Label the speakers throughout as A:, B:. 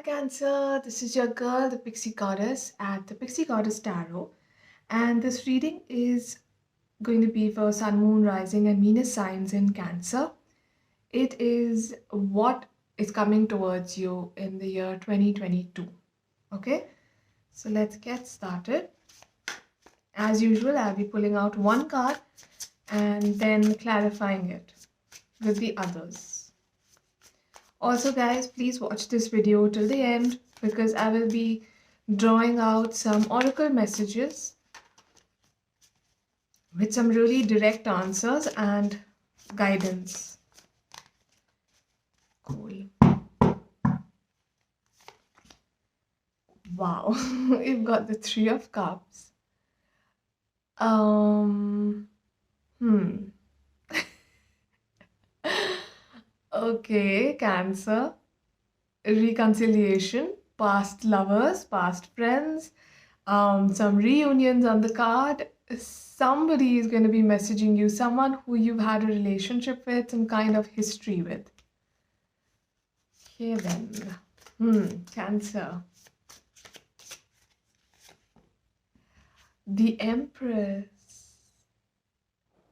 A: Cancer. This is your girl, the Pixie Goddess, at the Pixie Goddess Tarot. And this reading is going to be for Sun, Moon, Rising, and Venus signs in Cancer. It is what is coming towards you in the year 2022. Okay, so let's get started. As usual, I'll be pulling out one card and then clarifying it with the others. Also, guys, please watch this video till the end because I will be drawing out some oracle messages with some really direct answers and guidance. Cool. Wow, you've got the Three of Cups. Okay, Cancer. Reconciliation, past lovers, past friends, some reunions on the card. Somebody is going to be messaging you, someone who you've had a relationship with, some kind of history with. Okay, then. Cancer. The Empress.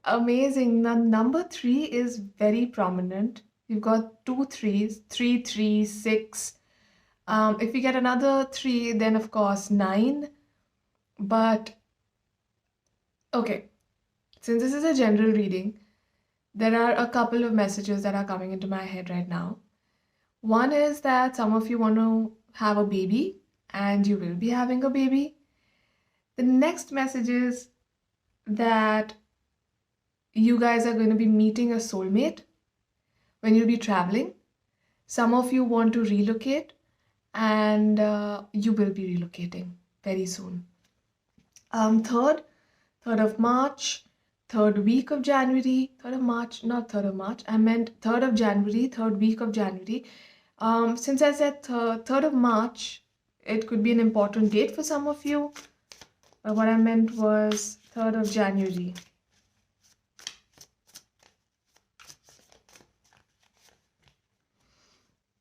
A: Amazing. Now, number 3 is very prominent. You've got 2 3s, 3 3 6. If you get another 3, then of course 9. But okay, since this is a general reading, there are a couple of messages that are coming into my head right now. One is that some of you want to have a baby and you will be having a baby. The next message is that you guys are going to be meeting a soulmate when you'll be traveling. Some of you want to relocate and you will be relocating very soon. Third of March, third week of January, 3rd of March, not 3rd of March, I meant 3rd of January, third week of January. Since I said 3rd of March, it could be an important date for some of you. But what I meant was 3rd of January.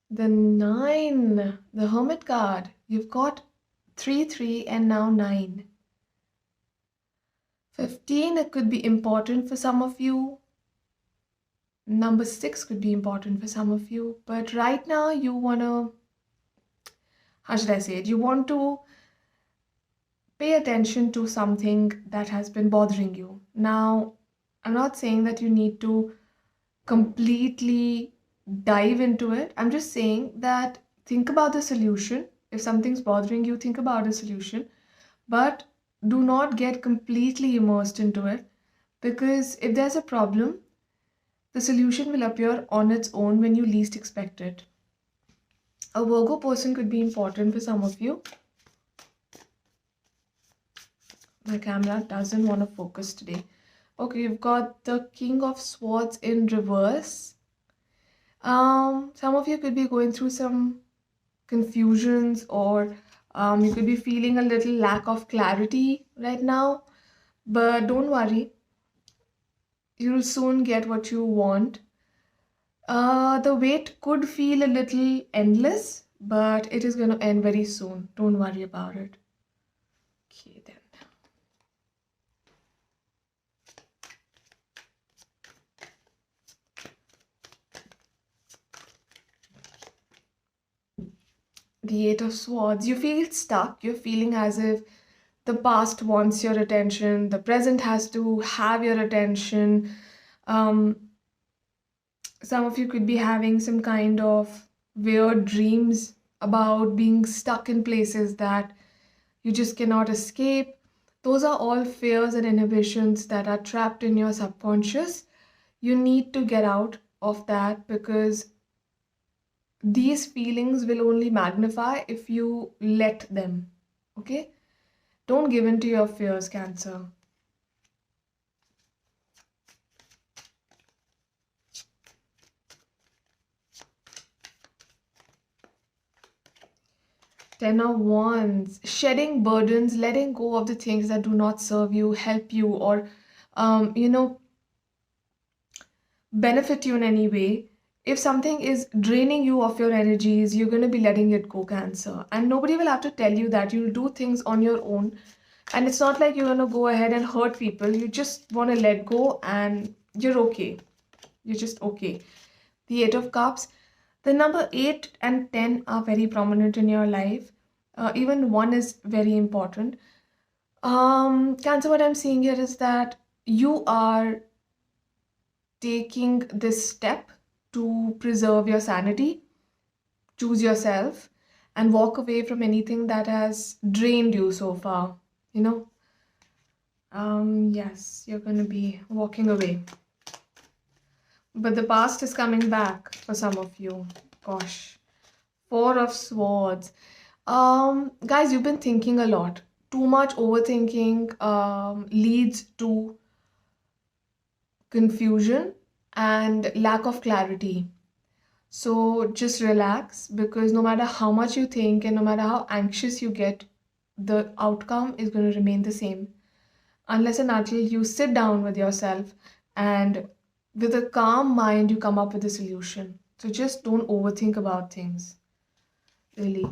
A: The 9, the Hermit card. You've got 3 3 and now 9. 15, it could be important for some of you. Number 6 could be important for some of you. But right now you want to, how should I say it? You want to pay attention to something that has been bothering you. Now, I'm not saying that you need to completely dive into it. I'm just saying that think about the solution. If something's bothering you, think about a solution. But do not get completely immersed into it, because if there's a problem, the solution will appear on its own when you least expect it. A Virgo person could be important for some of you. My camera doesn't want to focus today. Okay, you've got the King of Swords in reverse. Some of you could be going through some confusions, or you could be feeling a little lack of clarity right now. But don't worry, you'll soon get what you want. The wait could feel a little endless, but it is going to end very soon. Don't worry about it. Okay, then. The Eight of Swords. You feel stuck. You're feeling as if the past wants your attention. The present has to have your attention. Some of you could be having some kind of weird dreams about being stuck in places that you just cannot escape. Those are all fears and inhibitions that are trapped in your subconscious. You need to get out of that, because these feelings will only magnify if you let them. Okay? Don't give in to your fears, Cancer. Ten of Wands. Shedding burdens, letting go of the things that do not serve you, help you, or benefit you in any way. if something is draining you of your energies, you're going to be letting it go, Cancer. And nobody will have to tell you that. You'll do things on your own. And it's not like you're going to go ahead and hurt people. You just want to let go and you're okay. You're just okay. The Eight of Cups. The number 8 and 10 are very prominent in your life. Even 1 is very important. Cancer, what I'm seeing here is that you are taking this step to preserve your sanity, choose yourself, and walk away from anything that has drained you so far. You know, yes, you're going to be walking away. But the past is coming back for some of you. Gosh. Four of Swords. Guys, you've been thinking a lot. Too much overthinking leads to confusion and lack of clarity. So just relax, because no matter how much you think and no matter how anxious you get, the outcome is going to remain the same. Unless and until you sit down with yourself and with a calm mind, you come up with a solution. So just don't overthink about things. Really.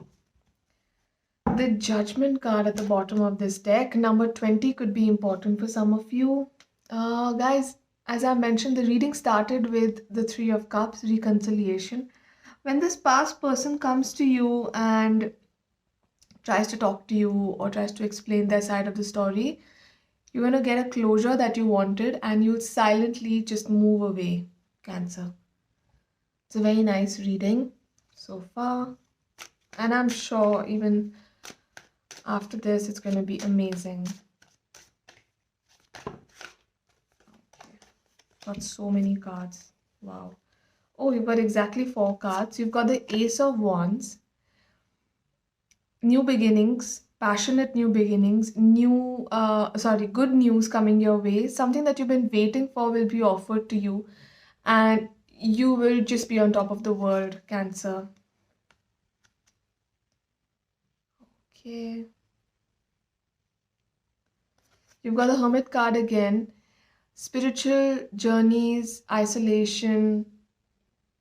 A: The Judgment card at the bottom of this deck, number 20, could be important for some of you. Guys, as I mentioned, the reading started with the Three of Cups, reconciliation. When this past person comes to you and tries to talk to you or tries to explain their side of the story, you're going to get a closure that you wanted and you'll silently just move away, Cancer. It's a very nice reading so far. And I'm sure even after this, it's going to be amazing. Got so many cards. Wow. Oh, you've got exactly 4 cards. You've got the Ace of Wands. New beginnings, passionate new beginnings, good news coming your way. Something that you've been waiting for will be offered to you. And you will just be on top of the world, Cancer. Okay. You've got the Hermit card again. Spiritual journeys, isolation,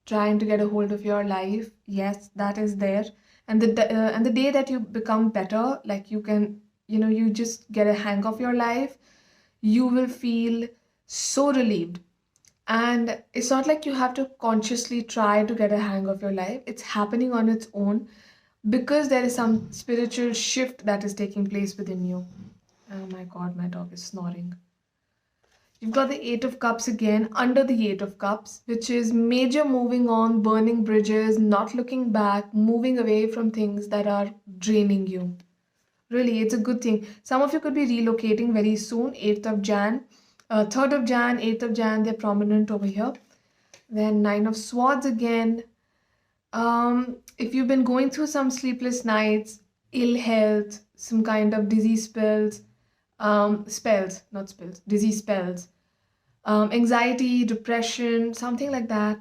A: trying to get a hold of your life. Yes, that is there. And the day that you become better, like you can, you just get a hang of your life, you will feel so relieved. And it's not like you have to consciously try to get a hang of your life. It's happening on its own because there is some spiritual shift that is taking place within you. Oh my God, my dog is snoring. You've got the Eight of Cups again under the Eight of Cups, which is major moving on, burning bridges, not looking back, moving away from things that are draining you. Really, it's a good thing. Some of you could be relocating very soon, 8th of Jan, 3rd of Jan, 8th of Jan, they're prominent over here. Then Nine of Swords again. If you've been going through some sleepless nights, ill health, some kind of disease spells, disease spells, anxiety, depression, something like that.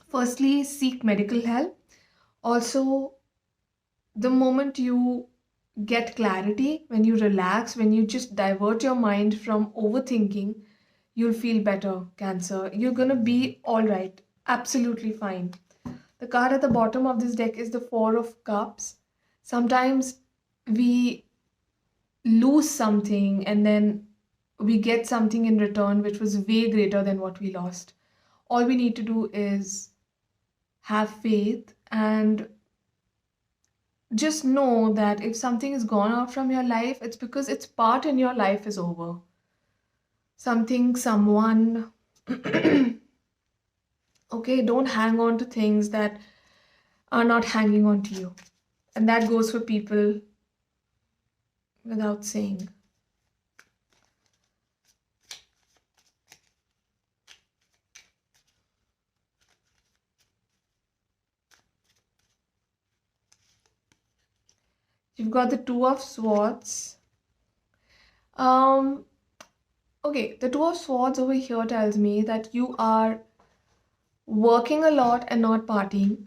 A: Firstly, seek medical help. Also, the moment you get clarity, when you relax, when you just divert your mind from overthinking, you'll feel better, Cancer. You're gonna be all right, absolutely fine. The card at the bottom of this deck is the Four of Cups. Sometimes we lose something and then we get something in return which was way greater than what we lost. All we need to do is have faith and just know that if something is gone out from your life, it's because its part in your life is over. Something, someone. Okay, don't hang on to things that are not hanging on to you. And that goes for people without saying. You've got the Two of Swords. Okay, the Two of Swords over here tells me that you are working a lot and not partying,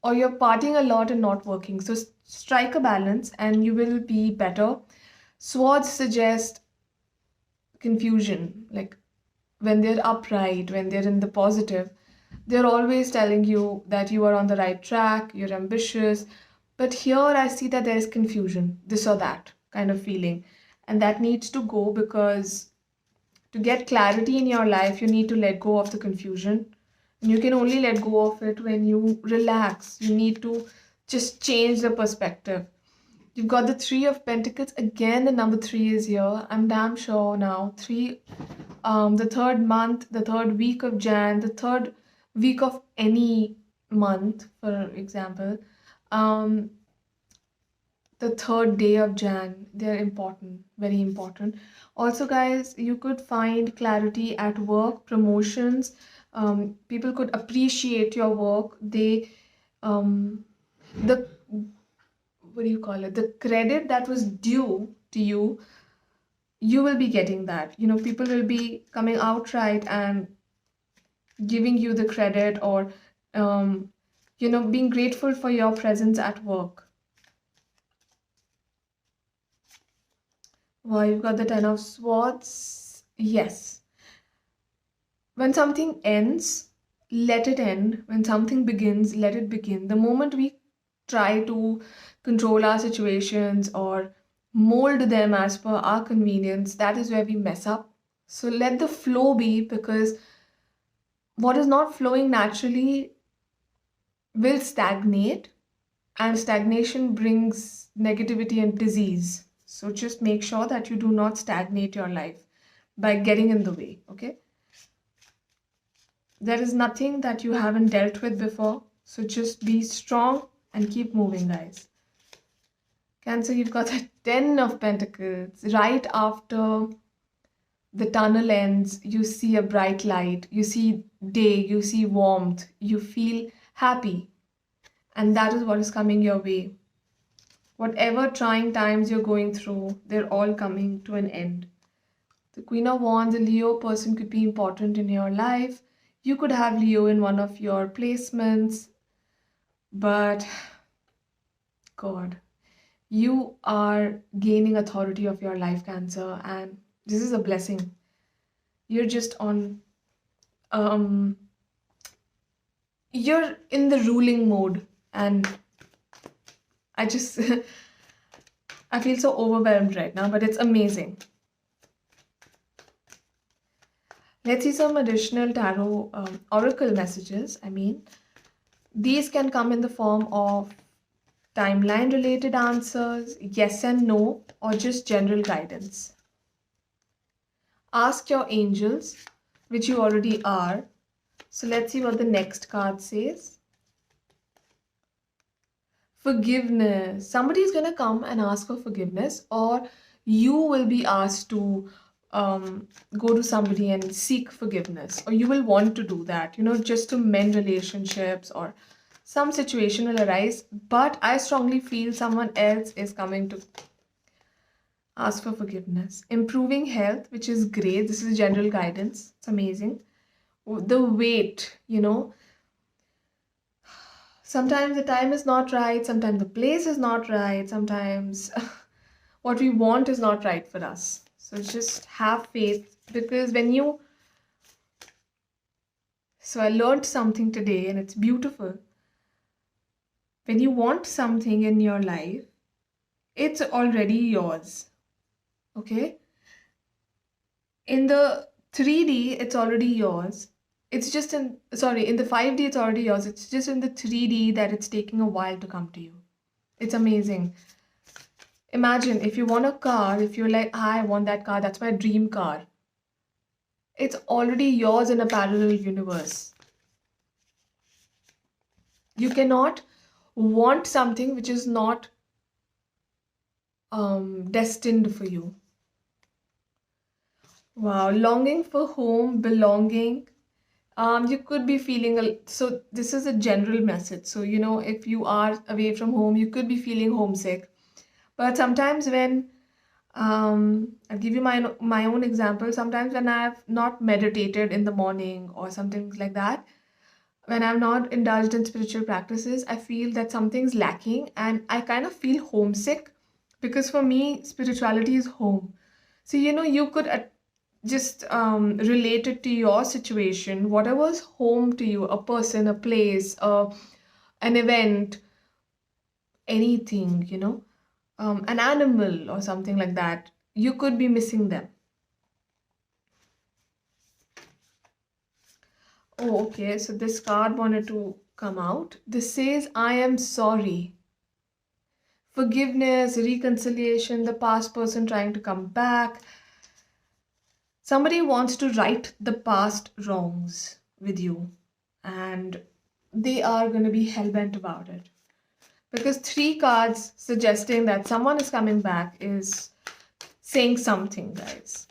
A: or you're partying a lot and not working. So strike a balance and you will be better. Swords suggest confusion, like when they're upright, when they're in the positive. They're always telling you that you are on the right track, you're ambitious. But here I see that there is confusion, this or that kind of feeling. And that needs to go, because to get clarity in your life, you need to let go of the confusion. And you can only let go of it when you relax. You need to just change the perspective. You've got the Three of Pentacles. Again, the number three is here. I'm damn sure now. Three, the third month, the third week of Jan, the third week of any month, for example. Um, the third day of Jan. They're important, very important. Also, guys, you could find clarity at work, promotions. People could appreciate your work. Um, the what do you call it? The credit that was due to you, you will be getting that. You know, people will be coming outright and giving you the credit, or um, being grateful for your presence at work. Wow, you've got the Ten of Swords. Yes. When something ends, let it end. When something begins, let it begin. The moment we try to control our situations or mold them as per our convenience, that is where we mess up. So let the flow be, because what is not flowing naturally will stagnate, and stagnation brings negativity and disease. So just make sure that you do not stagnate your life by getting in the way, okay? There is nothing that you haven't dealt with before. So just be strong and keep moving, guys. Cancer, you've got a Ten of Pentacles. Right after the tunnel ends, you see a bright light. You see day, you see warmth. You feel happy. And that is what is coming your way. Whatever trying times you're going through, they're all coming to an end. The Queen of Wands, a Leo person could be important in your life. You could have Leo in one of your placements, but God, you are gaining authority of your life, Cancer, and this is a blessing. You're just on, you're in the ruling mode, and I just, I feel so overwhelmed right now, but it's amazing. Let's see some additional tarot oracle messages. These can come in the form of timeline related answers, yes and no, or just general guidance. Ask your angels, which you already are. So let's see what the next card says. Forgiveness. Somebody is going to come and ask for forgiveness, or you will be asked to go to somebody and seek forgiveness, or you will want to do that, just to mend relationships, or some situation will arise. But I strongly feel someone else is coming to ask for forgiveness. Improving health, which is great. This is general guidance. It's amazing. The weight, sometimes the time is not right, sometimes the place is not right, sometimes what we want is not right for us. So just have faith, because so I learned something today and it's beautiful. When you want something in your life, it's already yours. Okay? In the 3D, it's already yours. It's just in the 5D, it's already yours. It's just in the 3D that it's taking a while to come to you. It's amazing. Imagine if you want a car, if you're like, I want that car, that's my dream car. It's already yours in a parallel universe. You cannot want something which is not destined for you. Wow, longing for home, belonging. You could be feeling so this is a general message. So, if you are away from home, you could be feeling homesick. But sometimes when I'll give you my own example. Sometimes when I've not meditated in the morning or something like that, when I've not indulged in spiritual practices, I feel that something's lacking and I kind of feel homesick, because for me, spirituality is home. So, you could just related to your situation, whatever's home to you, a person, a place, an event, anything, an animal or something like that, you could be missing them. Oh, okay. So this card wanted to come out. This says, I am sorry. Forgiveness, reconciliation, the past person trying to come back. Somebody wants to right the past wrongs with you, and they are going to be hell bent about it. Because three cards suggesting that someone is coming back is saying something, guys.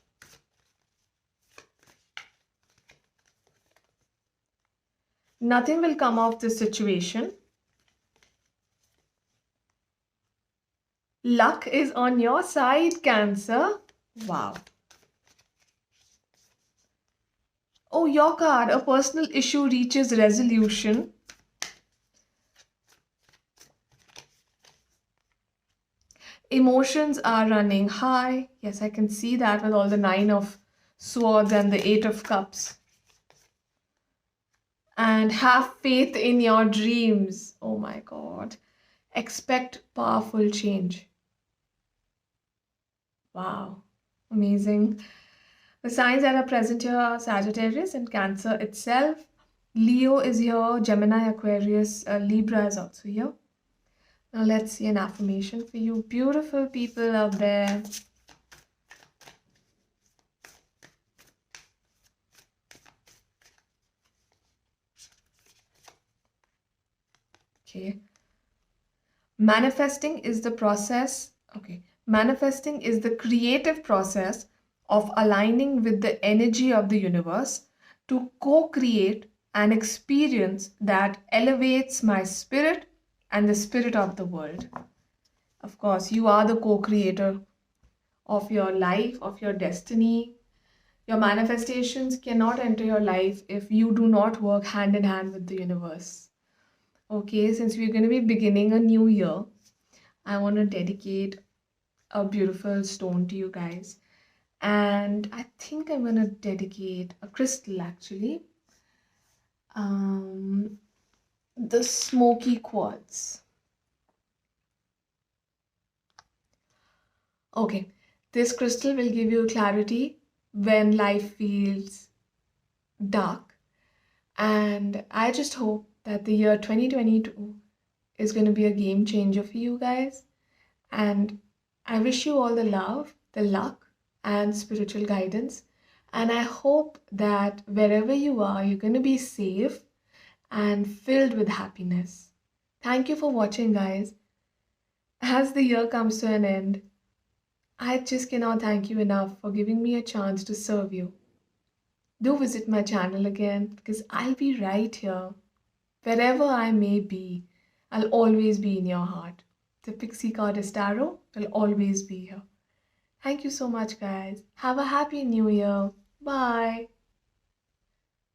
A: Nothing will come of this situation. Luck is on your side, Cancer. Wow. Oh, your card, a personal issue reaches resolution. Emotions are running high. Yes, I can see that with all the 9 of swords and the 8 of cups. And have faith in your dreams. Oh my God. Expect powerful change. Wow. Amazing. The signs that are present here are Sagittarius and Cancer itself. Leo is here. Gemini, Aquarius, Libra is also here. Now let's see an affirmation for you beautiful people out there. Okay. Manifesting is the process. Okay. Manifesting is the creative process of aligning with the energy of the universe to co-create an experience that elevates my spirit and the spirit of the world. Of course, you are the co-creator of your life, of your destiny. Your manifestations cannot enter your life if you do not work hand in hand with the universe. Okay, since we're going to be beginning a new year, I want to dedicate a beautiful stone to you guys. And I think I'm going to dedicate a crystal actually. The smoky quartz. Okay, this crystal will give you clarity when life feels dark. And I just hope that the year 2022 is going to be a game changer for you guys. And I wish you all the love, the luck, and spiritual guidance. And I hope that wherever you are, you're going to be safe and filled with happiness. Thank you for watching, guys. As the year comes to an end, I just cannot thank you enough for giving me a chance to serve you. Do visit my channel again because I'll be right here. Wherever I may be, I'll always be in your heart. The Pixie Goddess Tarot will always be here. Thank you so much, guys. Have a happy new year. Bye.